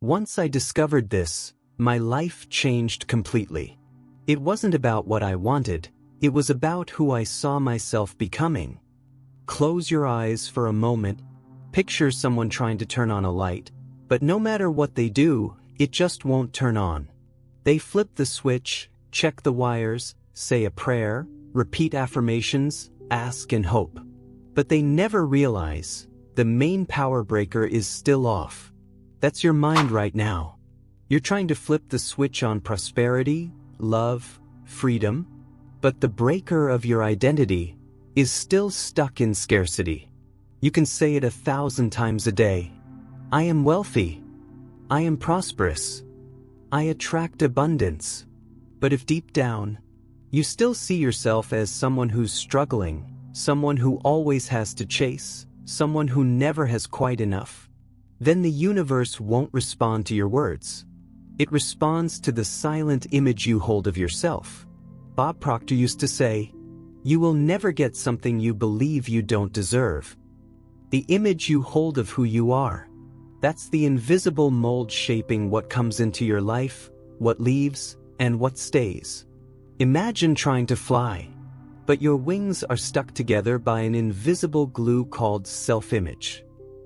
Once I discovered this, my life changed completely. It wasn't about what I wanted, it was about who I saw myself becoming. Close your eyes for a moment. Picture someone trying to turn on a light, but no matter what they do, it just won't turn on. They flip the switch, check the wires, say a prayer, repeat affirmations, ask and hope. But they never realize the main power breaker is still off. That's your mind right now. You're trying to flip the switch on prosperity, love, freedom, but the breaker of your identity is still stuck in scarcity. You can say it 1,000 times a day. I am wealthy. I am prosperous. I attract abundance. But if deep down, you still see yourself as someone who's struggling, someone who always has to chase, someone who never has quite enough, then the universe won't respond to your words. It responds to the silent image you hold of yourself. Bob Proctor used to say, "You will never get something you believe you don't deserve." The image you hold of who you are, that's the invisible mold shaping what comes into your life, what leaves, and what stays. Imagine trying to fly, but your wings are stuck together by an invisible glue called self-image.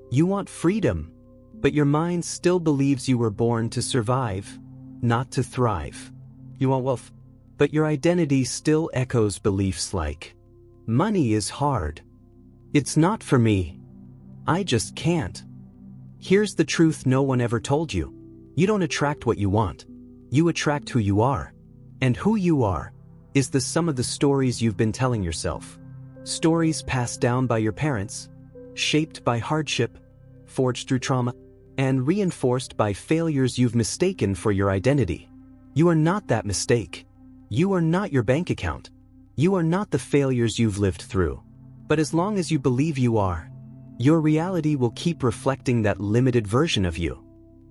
You want freedom, but your mind still believes you were born to survive, not to thrive. You want wealth, but your identity still echoes beliefs like, "Money is hard. It's not for me. I just can't." Here's the truth no one ever told you. You don't attract what you want. You attract who you are. And who you are is the sum of the stories you've been telling yourself. Stories passed down by your parents, shaped by hardship, forged through trauma, and reinforced by failures you've mistaken for your identity. You are not that mistake. You are not your bank account. You are not the failures you've lived through. But as long as you believe you are, your reality will keep reflecting that limited version of you.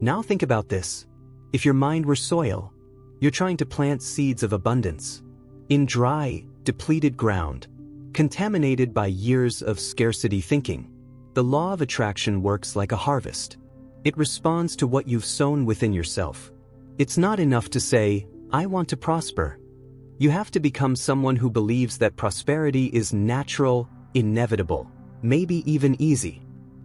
Now think about this. If your mind were soil, you're trying to plant seeds of abundance in dry, depleted ground, contaminated by years of scarcity thinking. The law of attraction works like a harvest. It responds to what you've sown within yourself. It's not enough to say, "I want to prosper." You have to become someone who believes that prosperity is natural, inevitable, maybe even easy.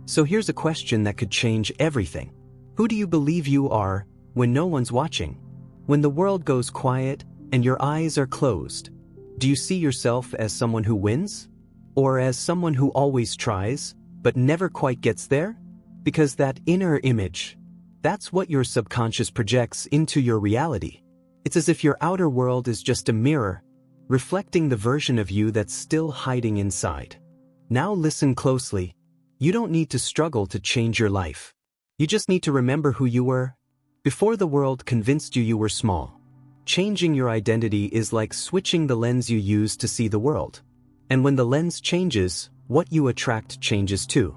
So here's a question that could change everything. Who do you believe you are when no one's watching? When the world goes quiet and your eyes are closed, do you see yourself as someone who wins? Or as someone who always tries, but never quite gets there? Because that inner image, that's what your subconscious projects into your reality. It's as if your outer world is just a mirror, reflecting the version of you that's still hiding inside. Now listen closely. You don't need to struggle to change your life. You just need to remember who you were before the world convinced you were small. Changing your identity is like switching the lens you use to see the world. And when the lens changes, what you attract changes too.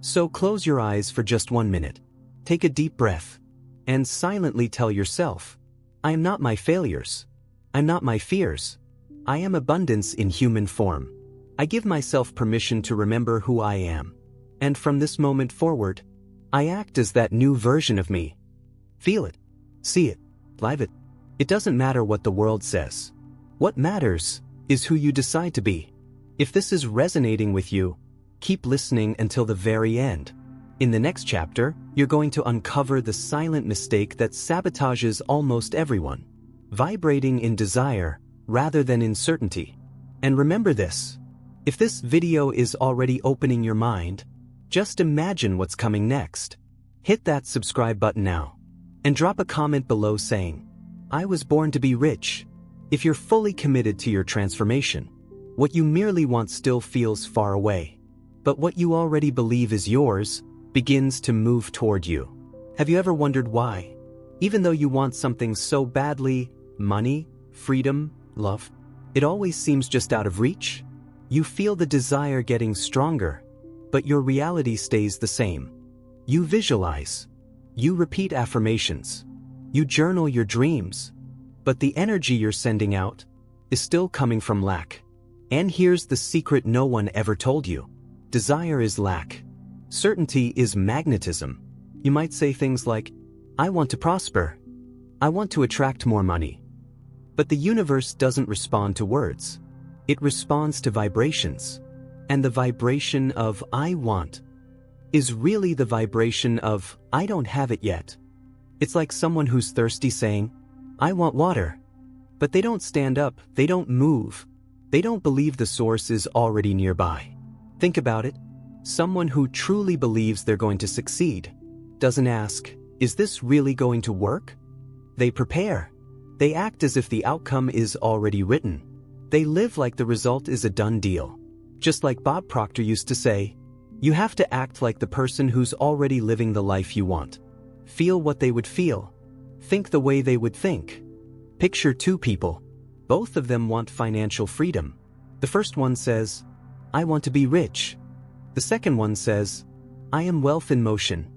So close your eyes for just 1 minute. Take a deep breath. And silently tell yourself, "I am not my failures. I'm not my fears. I am abundance in human form. I give myself permission to remember who I am. And from this moment forward, I act as that new version of me." Feel it. See it. Live it. It doesn't matter what the world says. What matters is who you decide to be. If this is resonating with you, keep listening until the very end. In the next chapter, you're going to uncover the silent mistake that sabotages almost everyone. Vibrating in desire rather than in certainty. And remember this. If this video is already opening your mind, just imagine what's coming next. Hit that subscribe button now. And drop a comment below saying, "I was born to be rich." If you're fully committed to your transformation, what you merely want still feels far away. But what you already believe is yours begins to move toward you. Have you ever wondered why? Even though you want something so badly, money, freedom, love, it always seems just out of reach? You feel the desire getting stronger, but your reality stays the same. You visualize. You repeat affirmations. You journal your dreams. But the energy you're sending out is still coming from lack. And here's the secret no one ever told you. Desire is lack. Certainty is magnetism. You might say things like, I want to prosper. I want to attract more money. But the universe doesn't respond to words. It responds to vibrations. And the vibration of I want is really the vibration of I don't have it yet. It's like someone who's thirsty saying, I want water. But they don't stand up, they don't move. They don't believe the source is already nearby. Think about it. Someone who truly believes they're going to succeed doesn't ask, is this really going to work? They prepare. They act as if the outcome is already written. They live like the result is a done deal. Just like Bob Proctor used to say, you have to act like the person who's already living the life you want. Feel what they would feel. Think the way they would think. Picture two people. Both of them want financial freedom. The first one says, I want to be rich. The second one says, I am wealth in motion.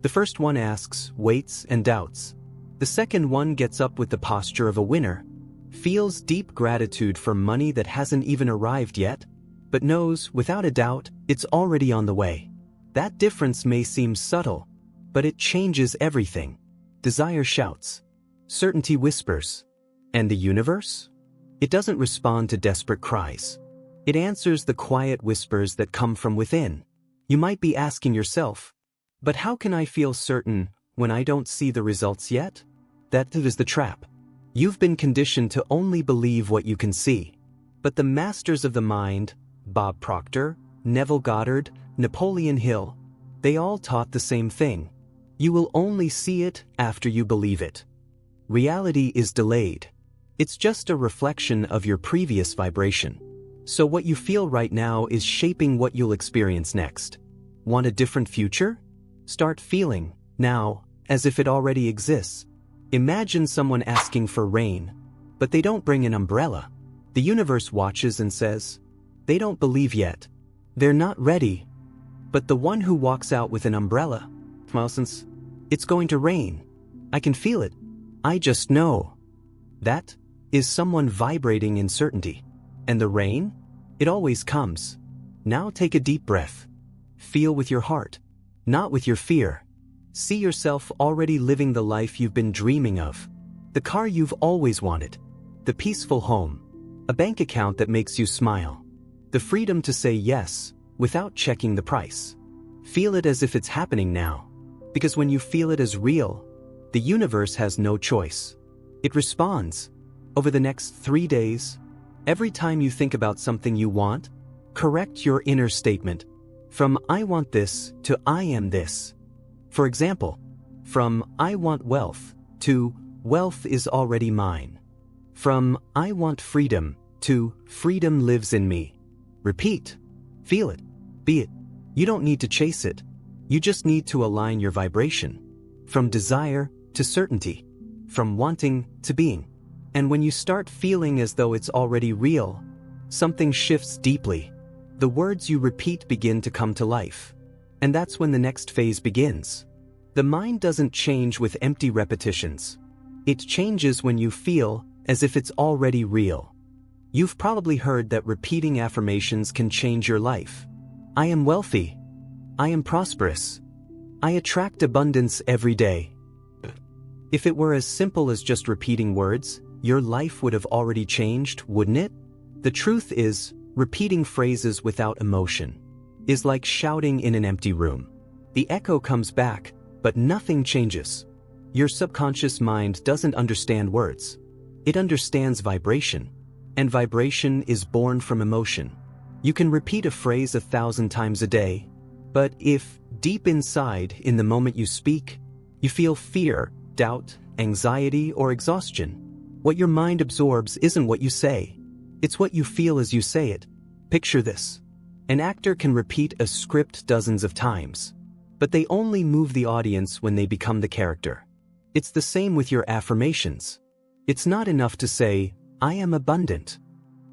The first one asks, waits, and doubts. The second one gets up with the posture of a winner, feels deep gratitude for money that hasn't even arrived yet, but knows, without a doubt, it's already on the way. That difference may seem subtle, but it changes everything. Desire shouts. Certainty whispers. And the universe? It doesn't respond to desperate cries. It answers the quiet whispers that come from within. You might be asking yourself, but how can I feel certain when I don't see the results yet? That is the trap. You've been conditioned to only believe what you can see. But the masters of the mind, Bob Proctor, Neville Goddard, Napoleon Hill, they all taught the same thing. You will only see it after you believe it. Reality is delayed. It's just a reflection of your previous vibration. So what you feel right now is shaping what you'll experience next. Want a different future? Start feeling, now, as if it already exists. Imagine someone asking for rain, but they don't bring an umbrella. The universe watches and says, they don't believe yet. They're not ready. But the one who walks out with an umbrella, well, since it's going to rain, I can feel it. I just know. That is someone vibrating in certainty. And the rain? It always comes. Now take a deep breath. Feel with your heart, not with your fear. See yourself already living the life you've been dreaming of. The car you've always wanted. The peaceful home. A bank account that makes you smile. The freedom to say yes without checking the price. Feel it as if it's happening now. Because when you feel it as real, the universe has no choice. It responds. Over the next 3 days, every time you think about something you want, correct your inner statement. From I want this to I am this. For example, from I want wealth to wealth is already mine. From I want freedom to freedom lives in me. Repeat. Feel it. Be it. You don't need to chase it. You just need to align your vibration. From desire to certainty. From wanting to being. And when you start feeling as though it's already real, something shifts deeply. The words you repeat begin to come to life. And that's when the next phase begins. The mind doesn't change with empty repetitions. It changes when you feel as if it's already real. You've probably heard that repeating affirmations can change your life. I am wealthy. I am prosperous. I attract abundance every day. If it were as simple as just repeating words, your life would have already changed, wouldn't it? The truth is, repeating phrases without emotion is like shouting in an empty room. The echo comes back, but nothing changes. Your subconscious mind doesn't understand words. It understands vibration. And vibration is born from emotion. You can repeat a phrase 1,000 times a day, but if, deep inside, in the moment you speak, you feel fear, doubt, anxiety, or exhaustion, what your mind absorbs isn't what you say. It's what you feel as you say it. Picture this. An actor can repeat a script dozens of times, but they only move the audience when they become the character. It's the same with your affirmations. It's not enough to say, I am abundant.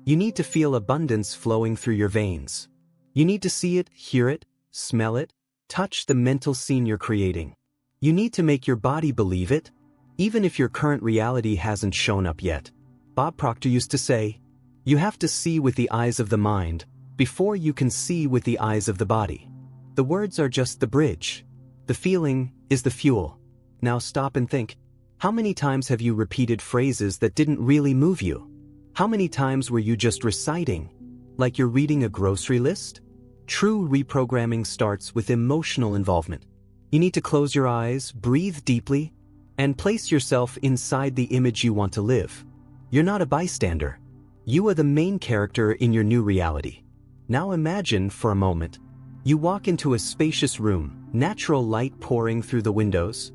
You need to feel abundance flowing through your veins. You need to see it, hear it, smell it, touch the mental scene you're creating. You need to make your body believe it, even if your current reality hasn't shown up yet. Bob Proctor used to say, you have to see with the eyes of the mind before you can see with the eyes of the body. The words are just the bridge. The feeling is the fuel. Now stop and think. How many times have you repeated phrases that didn't really move you? How many times were you just reciting, like you're reading a grocery list? True reprogramming starts with emotional involvement. You need to close your eyes, breathe deeply, and place yourself inside the image you want to live. You're not a bystander. You are the main character in your new reality. Now imagine for a moment. You walk into a spacious room, natural light pouring through the windows,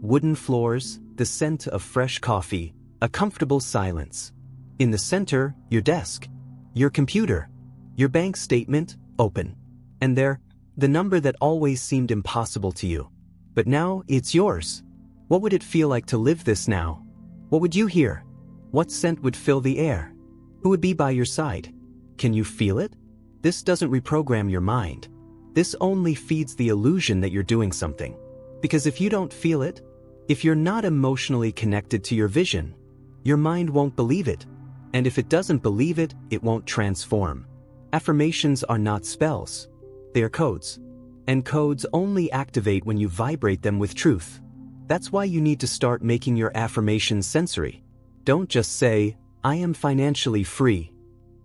wooden floors, the scent of fresh coffee, a comfortable silence. In the center, your desk, your computer, your bank statement, open. And there, the number that always seemed impossible to you. But now, it's yours. What would it feel like to live this now? What would you hear? What scent would fill the air? Who would be by your side? Can you feel it? This doesn't reprogram your mind. This only feeds the illusion that you're doing something. Because if you don't feel it, if you're not emotionally connected to your vision, your mind won't believe it. And if it doesn't believe it, it won't transform. Affirmations are not spells. They are codes. And codes only activate when you vibrate them with truth. That's why you need to start making your affirmations sensory. Don't just say, I am financially free.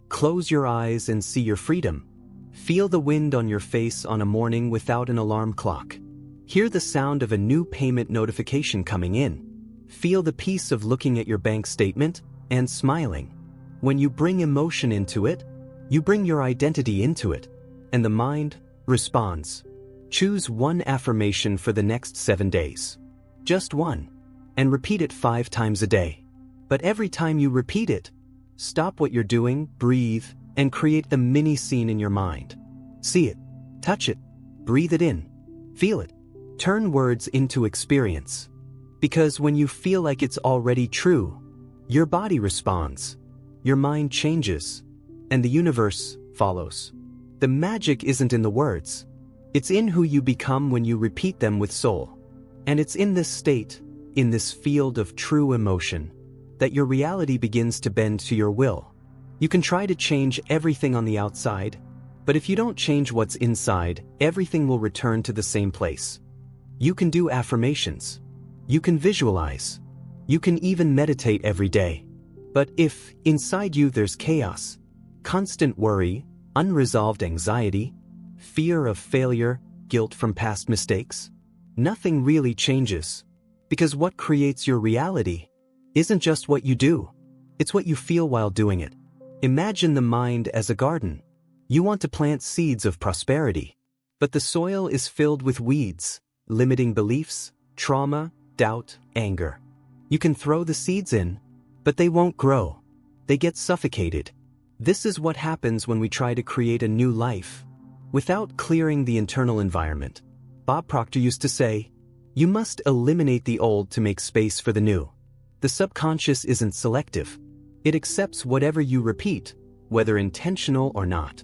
Close your eyes and see your freedom. Feel the wind on your face on a morning without an alarm clock. Hear the sound of a new payment notification coming in. Feel the peace of looking at your bank statement and smiling. When you bring emotion into it, you bring your identity into it, and the mind responds. Choose one affirmation for the next 7 days. Just one. And repeat it 5 times a day. But every time you repeat it, stop what you're doing, breathe, and create the mini scene in your mind. See it, touch it, breathe it in, feel it. Turn words into experience. Because when you feel like it's already true, your body responds, your mind changes, and the universe follows. The magic isn't in the words. It's in who you become when you repeat them with soul. And it's in this state, in this field of true emotion, that your reality begins to bend to your will. You can try to change everything on the outside, but if you don't change what's inside, everything will return to the same place. You can do affirmations. You can visualize. You can even meditate every day. But if, inside you there's chaos, constant worry, unresolved anxiety, fear of failure, guilt from past mistakes, nothing really changes. Because what creates your reality isn't just what you do, it's what you feel while doing it. Imagine the mind as a garden. You want to plant seeds of prosperity, but the soil is filled with weeds, limiting beliefs, trauma, doubt, anger. You can throw the seeds in, but they won't grow. They get suffocated. This is what happens when we try to create a new life without clearing the internal environment. Bob Proctor used to say, you must eliminate the old to make space for the new. The subconscious isn't selective. It accepts whatever you repeat, whether intentional or not.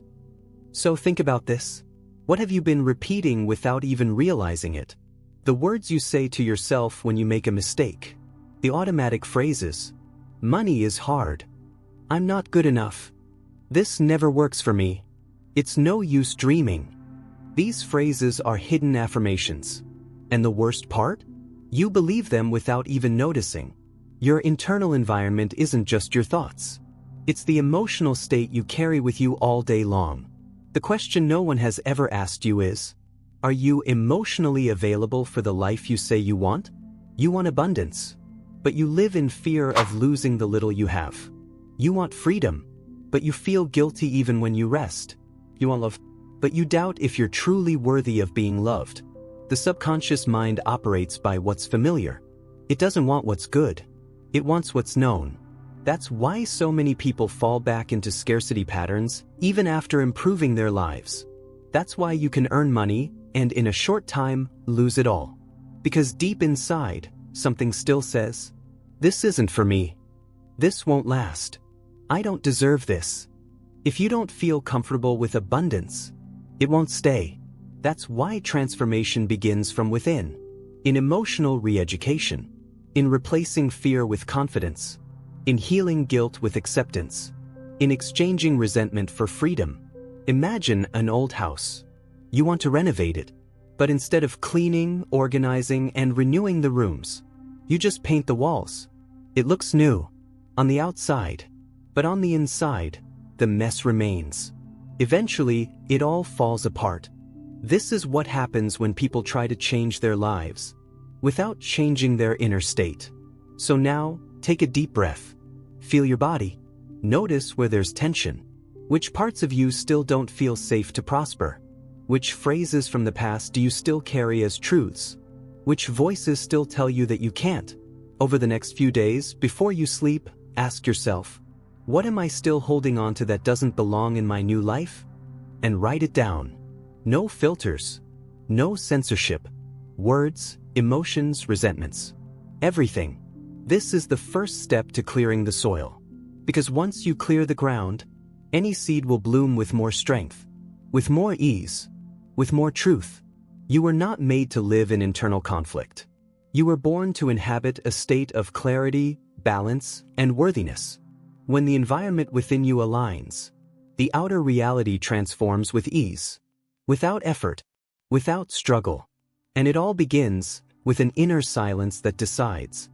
So think about this. What have you been repeating without even realizing it? The words you say to yourself when you make a mistake. The automatic phrases. Money is hard. I'm not good enough. This never works for me. It's no use dreaming. These phrases are hidden affirmations. And the worst part? You believe them without even noticing. Your internal environment isn't just your thoughts. It's the emotional state you carry with you all day long. The question no one has ever asked you is, are you emotionally available for the life you say you want? You want abundance, but you live in fear of losing the little you have. You want freedom, but you feel guilty even when you rest. You want love, but you doubt if you're truly worthy of being loved. The subconscious mind operates by what's familiar. It doesn't want what's good. It wants what's known. That's why so many people fall back into scarcity patterns, even after improving their lives. That's why you can earn money, and in a short time, lose it all. Because deep inside, something still says, this isn't for me. This won't last. I don't deserve this. If you don't feel comfortable with abundance, it won't stay. That's why transformation begins from within. In emotional re-education. In replacing fear with confidence. In healing guilt with acceptance. In exchanging resentment for freedom. Imagine an old house. You want to renovate it. But instead of cleaning, organizing, and renewing the rooms, you just paint the walls. It looks new on the outside, but on the inside, the mess remains. Eventually, it all falls apart. This is what happens when people try to change their lives without changing their inner state. So now, take a deep breath. Feel your body. Notice where there's tension. Which parts of you still don't feel safe to prosper? Which phrases from the past do you still carry as truths? Which voices still tell you that you can't? Over the next few days, before you sleep, ask yourself, what am I still holding on to that doesn't belong in my new life? And write it down. No filters. No censorship. Words, emotions, resentments. Everything. This is the first step to clearing the soil. Because once you clear the ground, any seed will bloom with more strength, with more ease, with more truth. You were not made to live in internal conflict. You were born to inhabit a state of clarity, balance, and worthiness. When the environment within you aligns, the outer reality transforms with ease, without effort, without struggle. And it all begins with an inner silence that decides,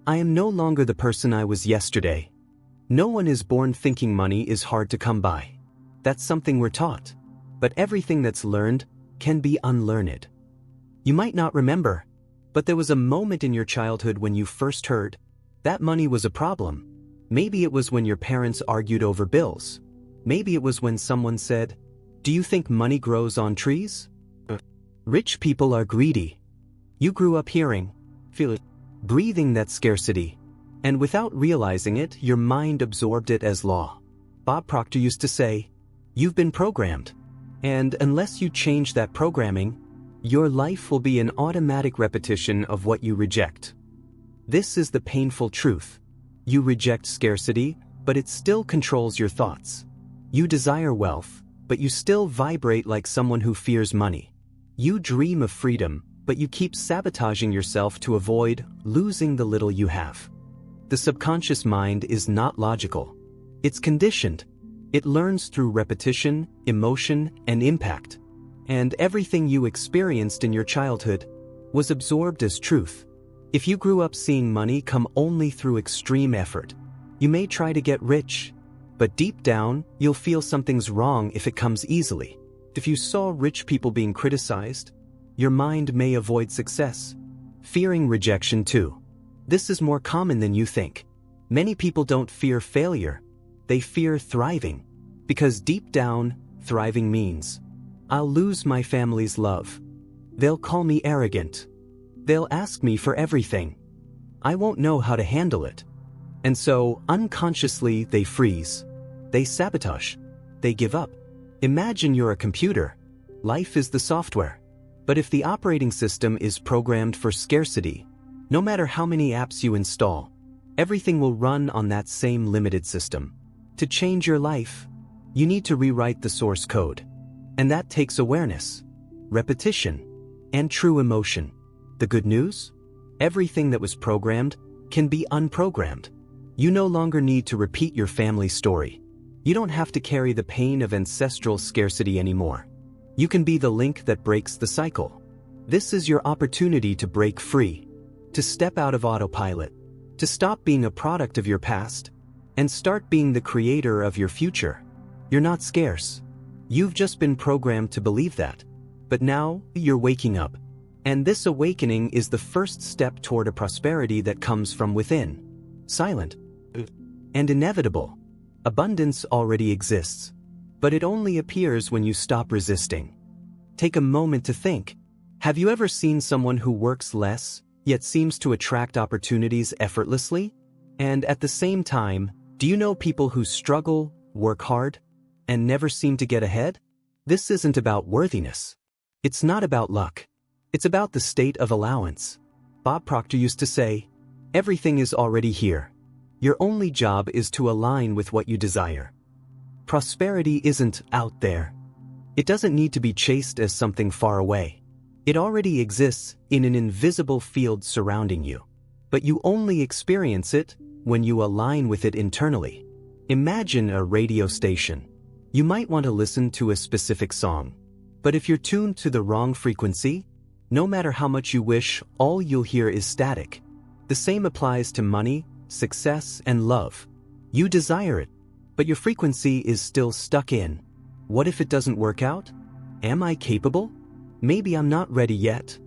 I am no longer the person I was yesterday. No one is born thinking money is hard to come by. That's something we're taught. But everything that's learned can be unlearned. You might not remember, but there was a moment in your childhood when you first heard that money was a problem. Maybe it was when your parents argued over bills. Maybe it was when someone said, do you think money grows on trees? Rich people are greedy. You grew up hearing, feel it, breathing that scarcity. And without realizing it, your mind absorbed it as law. Bob Proctor used to say, you've been programmed. And unless you change that programming, your life will be an automatic repetition of what you reject. This is the painful truth. You reject scarcity, but it still controls your thoughts. You desire wealth, but you still vibrate like someone who fears money. You dream of freedom, but you keep sabotaging yourself to avoid losing the little you have. The subconscious mind is not logical. It's conditioned. It learns through repetition, emotion, and impact. And everything you experienced in your childhood was absorbed as truth. If you grew up seeing money come only through extreme effort, you may try to get rich, but deep down, you'll feel something's wrong if it comes easily. If you saw rich people being criticized, your mind may avoid success, fearing rejection too. This is more common than you think. Many people don't fear failure. They fear thriving, because deep down, thriving means, I'll lose my family's love. They'll call me arrogant. They'll ask me for everything. I won't know how to handle it. And so, unconsciously, they freeze. They sabotage. They give up. Imagine you're a computer. Life is the software. But if the operating system is programmed for scarcity, no matter how many apps you install, everything will run on that same limited system. To change your life, you need to rewrite the source code. And that takes awareness, repetition, and true emotion. The good news? Everything that was programmed can be unprogrammed. You no longer need to repeat your family story. You don't have to carry the pain of ancestral scarcity anymore. You can be the link that breaks the cycle. This is your opportunity to break free, to step out of autopilot, to stop being a product of your past, and start being the creator of your future. You're not scarce. You've just been programmed to believe that. But now, you're waking up. And this awakening is the first step toward a prosperity that comes from within. Silent. And inevitable. Abundance already exists. But it only appears when you stop resisting. Take a moment to think. Have you ever seen someone who works less, yet seems to attract opportunities effortlessly? And at the same time, do you know people who struggle, work hard, and never seem to get ahead? This isn't about worthiness. It's not about luck. It's about the state of allowance. Bob Proctor used to say, everything is already here. Your only job is to align with what you desire. Prosperity isn't out there. It doesn't need to be chased as something far away. It already exists in an invisible field surrounding you. But you only experience it when you align with it internally. Imagine a radio station. You might want to listen to a specific song. But if you're tuned to the wrong frequency, No matter how much you wish, all you'll hear is static. The same applies to money, success, and love. You desire it, but your frequency is still stuck in. What if it doesn't work out? Am I capable? Maybe I'm not ready yet.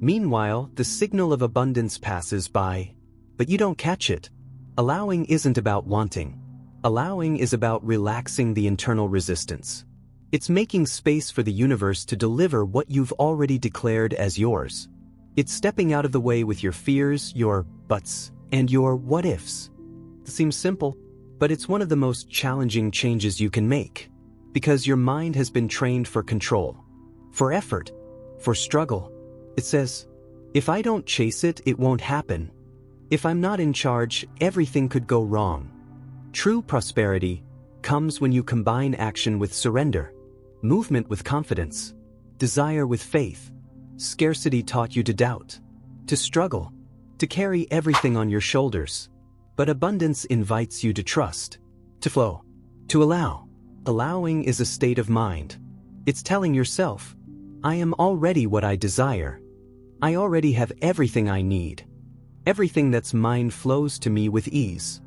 Meanwhile, the signal of abundance passes by, but you don't catch it. Allowing isn't about wanting. Allowing is about relaxing the internal resistance. It's making space for the universe to deliver what you've already declared as yours. It's stepping out of the way with your fears, your buts, and your what ifs. It seems simple, but it's one of the most challenging changes you can make, because your mind has been trained for control, for effort, for struggle. It says, if I don't chase it, it won't happen. If I'm not in charge, everything could go wrong. True prosperity comes when you combine action with surrender, movement with confidence, desire with faith. Scarcity taught you to doubt, to struggle, to carry everything on your shoulders. But abundance invites you to trust, to flow, to allow. Allowing is a state of mind. It's telling yourself, I am already what I desire. I already have everything I need. Everything that's mine flows to me with ease.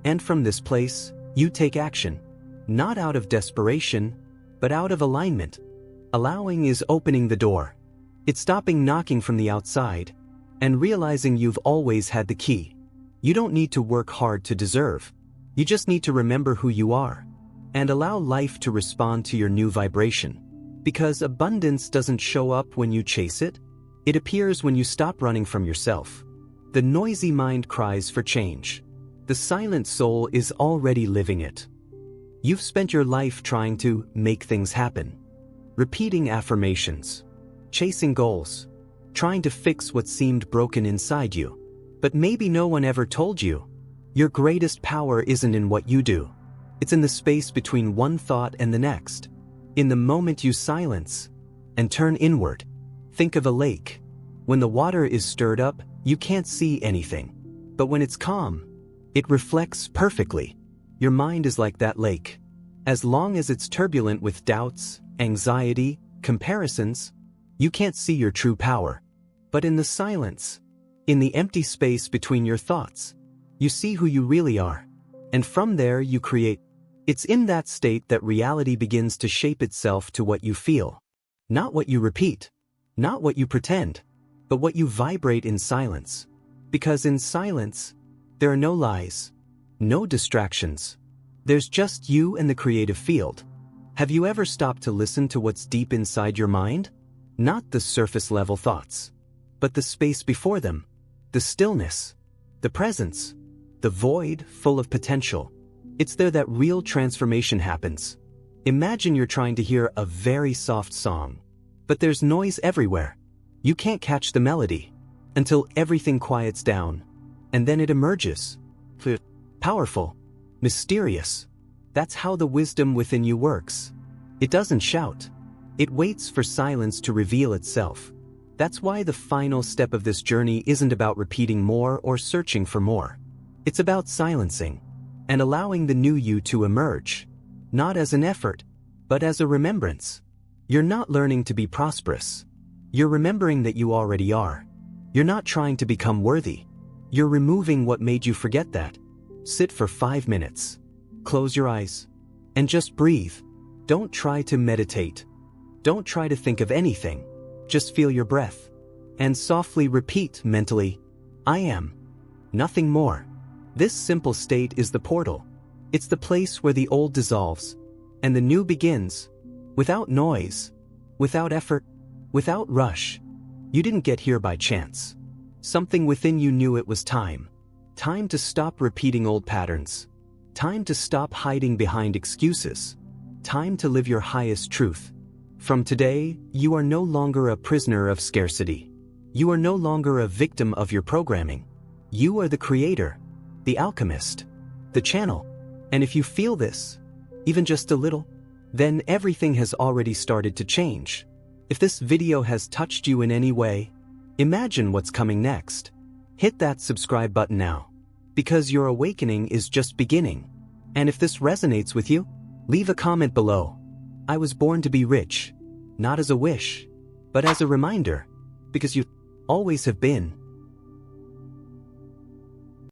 And from this place, you take action, not out of desperation, but out of alignment. Allowing is opening the door. It's stopping knocking from the outside and realizing you've always had the key. You don't need to work hard to deserve. You just need to remember who you are and allow life to respond to your new vibration. Because abundance doesn't show up when you chase it. It appears when you stop running from yourself. The noisy mind cries for change. The silent soul is already living it. You've spent your life trying to make things happen, repeating affirmations, chasing goals, trying to fix what seemed broken inside you. But maybe no one ever told you. Your greatest power isn't in what you do. It's in the space between one thought and the next. In the moment you silence and turn inward. Think of a lake. When the water is stirred up, you can't see anything. But when it's calm, it reflects perfectly. Your mind is like that lake. As long as it's turbulent with doubts, anxiety, comparisons, you can't see your true power. But in the silence, in the empty space between your thoughts, you see who you really are. And from there you create. It's in that state that reality begins to shape itself to what you feel. Not what you repeat, not what you pretend, but what you vibrate in silence. Because in silence, there are no lies, no distractions. There's just you and the creative field. Have you ever stopped to listen to what's deep inside your mind? Not the surface-level thoughts, but the space before them, the stillness, the presence, the void full of potential. It's there that real transformation happens. Imagine you're trying to hear a very soft song, but there's noise everywhere. You can't catch the melody until everything quiets down, and then it emerges. Powerful, mysterious. That's how the wisdom within you works. It doesn't shout. It waits for silence to reveal itself. That's why the final step of this journey isn't about repeating more or searching for more. It's about silencing and allowing the new you to emerge, not as an effort, but as a remembrance. You're not learning to be prosperous. You're remembering that you already are. You're not trying to become worthy. You're removing what made you forget that. Sit for 5 minutes. Close your eyes and just breathe. Don't try to meditate. Don't try to think of anything. Just feel your breath and softly repeat mentally, I am. Nothing more. This simple state is the portal. It's the place where the old dissolves and the new begins, without noise, without effort, without rush. You didn't get here by chance. Something within you knew it was time. Time to stop repeating old patterns. Time to stop hiding behind excuses. Time to live your highest truth. From today, you are no longer a prisoner of scarcity. You are no longer a victim of your programming. You are the creator, the alchemist, the channel. And if you feel this, even just a little, then everything has already started to change. If this video has touched you in any way, imagine what's coming next. Hit that subscribe button now, because your awakening is just beginning. And if this resonates with you, leave a comment below. I was born to be rich, not as a wish, but as a reminder. because you always have been.